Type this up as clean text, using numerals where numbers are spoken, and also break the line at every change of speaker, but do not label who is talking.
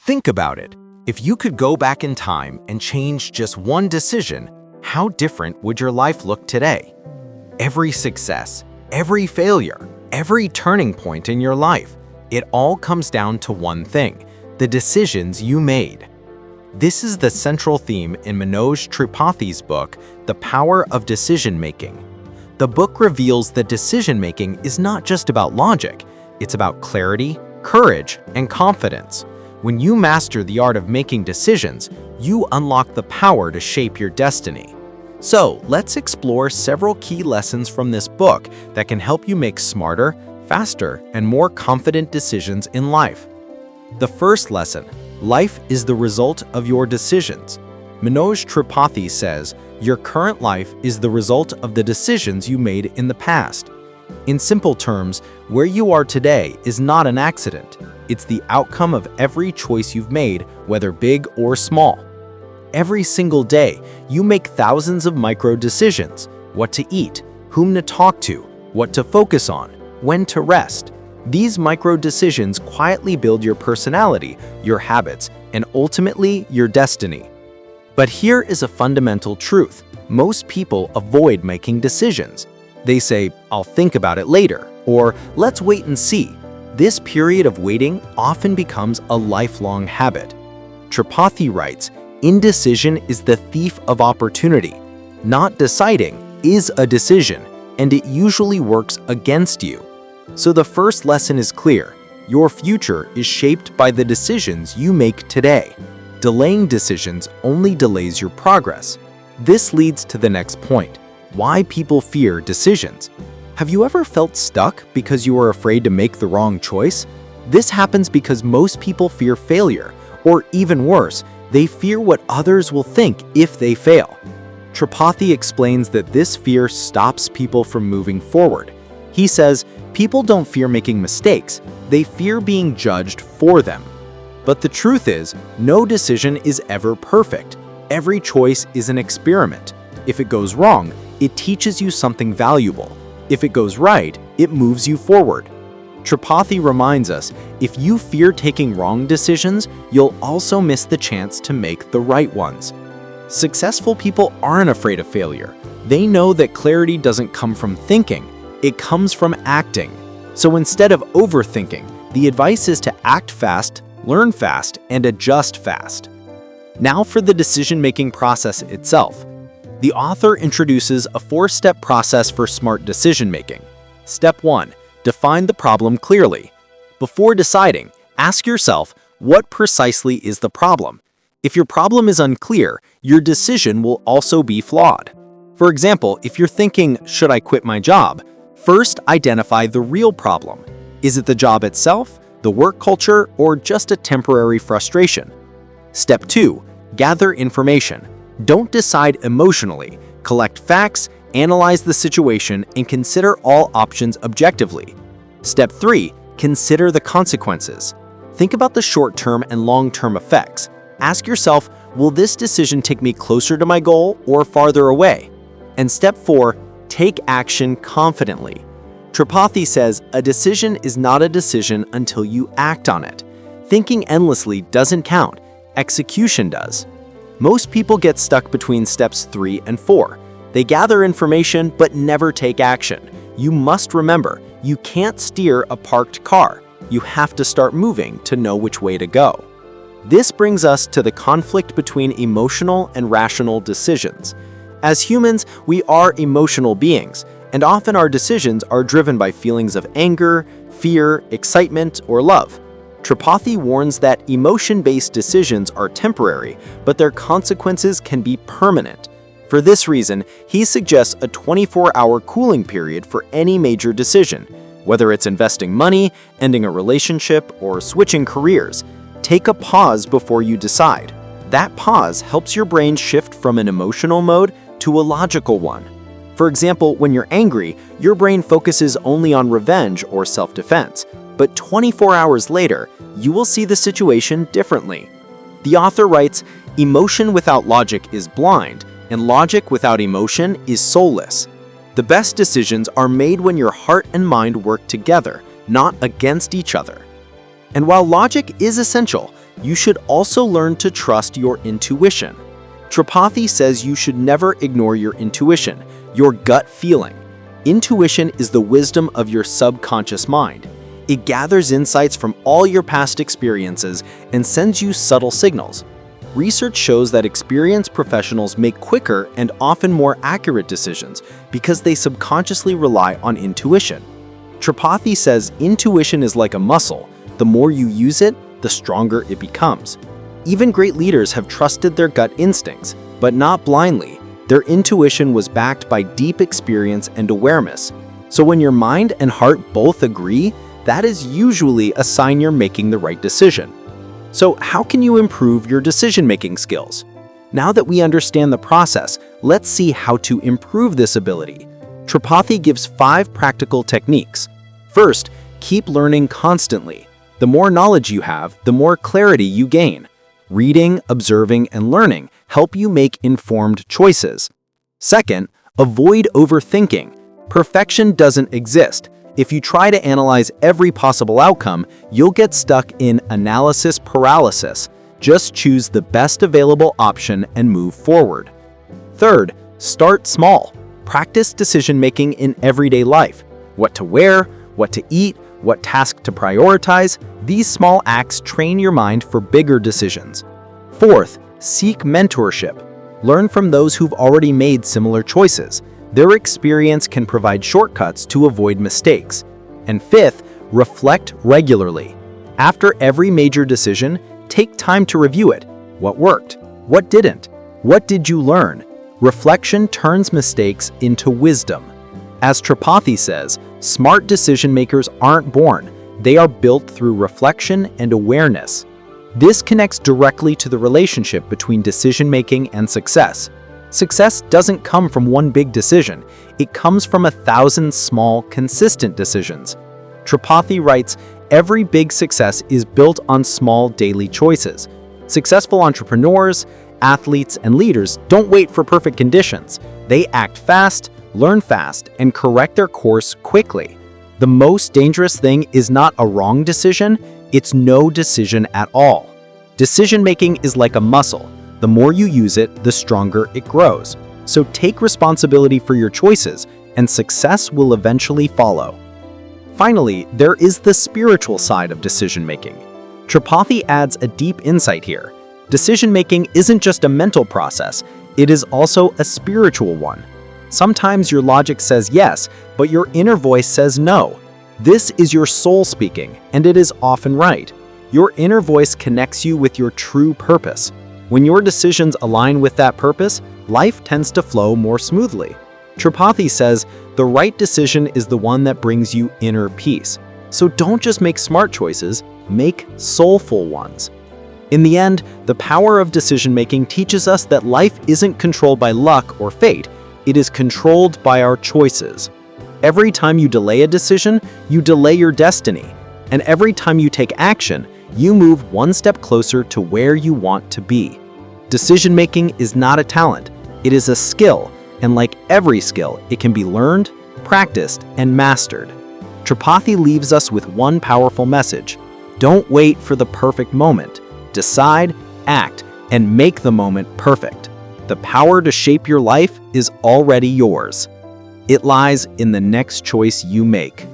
Think about it. If you could go back in time and change just one decision, how different would your life look today? Every success, every failure, every turning point in your life, it all comes down to one thing: the decisions you made. This is the central theme in Manoj Tripathi's book, The Power of Decision-Making. The book reveals that decision-making is not just about logic, it's about clarity, courage, and confidence. When you master the art of making decisions, you unlock the power to shape your destiny. So, let's explore several key lessons from this book that can help you make smarter, faster, and more confident decisions in life. The first lesson: life is the result of your decisions. Manoj Tripathi says, your current life is the result of the decisions you made in the past. In simple terms, where you are today is not an accident. It's the outcome of every choice you've made, whether big or small. Every single day, you make thousands of micro decisions: what to eat, whom to talk to, what to focus on, when to rest. These micro decisions quietly build your personality, your habits, and ultimately your destiny. But here is a fundamental truth: most people avoid making decisions. They say, "I'll think about it later," or "let's wait and see." This period of waiting often becomes a lifelong habit. Tripathi writes, indecision is the thief of opportunity. Not deciding is a decision, and it usually works against you. So the first lesson is clear: your future is shaped by the decisions you make today. Delaying decisions only delays your progress. This leads to the next point: why people fear decisions. Have you ever felt stuck because you are afraid to make the wrong choice? This happens because most people fear failure, or even worse, they fear what others will think if they fail. Tripathi explains that this fear stops people from moving forward. He says, people don't fear making mistakes, they fear being judged for them. But the truth is, no decision is ever perfect. Every choice is an experiment. If it goes wrong, it teaches you something valuable. If it goes right, it moves you forward. Tripathi reminds us, if you fear taking wrong decisions, you'll also miss the chance to make the right ones. Successful people aren't afraid of failure. They know that clarity doesn't come from thinking, it comes from acting. So instead of overthinking, the advice is to act fast, learn fast, and adjust fast. Now for the decision-making process itself. The author introduces a 4-step process for smart decision-making. Step 1. Define the problem clearly. Before deciding, ask yourself, what precisely is the problem? If your problem is unclear, your decision will also be flawed. For example, if you're thinking, should I quit my job? First, identify the real problem. Is it the job itself, the work culture, or just a temporary frustration? Step 2. Gather information. Don't decide emotionally. Collect facts, analyze the situation, and consider all options objectively. Step 3. Consider the consequences. Think about the short-term and long-term effects. Ask yourself, will this decision take me closer to my goal or farther away? And Step 4. Take action confidently. Tripathi says, a decision is not a decision until you act on it. Thinking endlessly doesn't count. Execution does. Most people get stuck between steps 3 and 4. They gather information but never take action. You must remember, you can't steer a parked car. You have to start moving to know which way to go. This brings us to the conflict between emotional and rational decisions. As humans, we are emotional beings, and often our decisions are driven by feelings of anger, fear, excitement, or love. Tripathi warns that emotion-based decisions are temporary, but their consequences can be permanent. For this reason, he suggests a 24-hour cooling period for any major decision. Whether it's investing money, ending a relationship, or switching careers, take a pause before you decide. That pause helps your brain shift from an emotional mode to a logical one. For example, when you're angry, your brain focuses only on revenge or self-defense. But 24 hours later, you will see the situation differently. The author writes, emotion without logic is blind, and logic without emotion is soulless. The best decisions are made when your heart and mind work together, not against each other. And while logic is essential, you should also learn to trust your intuition. Tripathi says you should never ignore your intuition, your gut feeling. Intuition is the wisdom of your subconscious mind. It gathers insights from all your past experiences and sends you subtle signals. Research shows that experienced professionals make quicker and often more accurate decisions because they subconsciously rely on intuition. Tripathi says intuition is like a muscle. The more you use it, the stronger it becomes. Even great leaders have trusted their gut instincts, but not blindly. Their intuition was backed by deep experience and awareness. So when your mind and heart both agree, that is usually a sign you're making the right decision. So how can you improve your decision-making skills? Now that we understand the process, let's see how to improve this ability. Tripathi gives 5 practical techniques. First, keep learning constantly. The more knowledge you have, the more clarity you gain. Reading, observing, and learning help you make informed choices. Second, avoid overthinking. Perfection doesn't exist. If you try to analyze every possible outcome, you'll get stuck in analysis paralysis. Just choose the best available option and move forward. Third, start small. Practice decision-making in everyday life. What to wear, what to eat, what task to prioritize. These small acts train your mind for bigger decisions. Fourth, seek mentorship. Learn from those who've already made similar choices. Their experience can provide shortcuts to avoid mistakes. And fifth, reflect regularly. After every major decision, take time to review it. What worked? What didn't? What did you learn? Reflection turns mistakes into wisdom. As Tripathi says, smart decision makers aren't born. They are built through reflection and awareness. This connects directly to the relationship between decision-making and success. Success doesn't come from one big decision. It comes from 1,000 small, consistent decisions. Tripathi writes, every big success is built on small daily choices. Successful entrepreneurs, athletes, and leaders don't wait for perfect conditions. They act fast, learn fast, and correct their course quickly. The most dangerous thing is not a wrong decision, it's no decision at all. Decision-making is like a muscle. The more you use it, the stronger it grows. So take responsibility for your choices, and success will eventually follow. Finally, there is the spiritual side of decision-making. Tripathi adds a deep insight here. Decision-making isn't just a mental process, it is also a spiritual one. Sometimes your logic says yes, but your inner voice says no. This is your soul speaking, and it is often right. Your inner voice connects you with your true purpose. When your decisions align with that purpose, life tends to flow more smoothly. Tripathi says, the right decision is the one that brings you inner peace. So don't just make smart choices, make soulful ones. In the end, the power of decision-making teaches us that life isn't controlled by luck or fate, it is controlled by our choices. Every time you delay a decision, you delay your destiny. And every time you take action, you move one step closer to where you want to be. Decision-making is not a talent, it is a skill, and like every skill, it can be learned, practiced, and mastered. Tripathi leaves us with one powerful message. Don't wait for the perfect moment. Decide, act, and make the moment perfect. The power to shape your life is already yours. It lies in the next choice you make.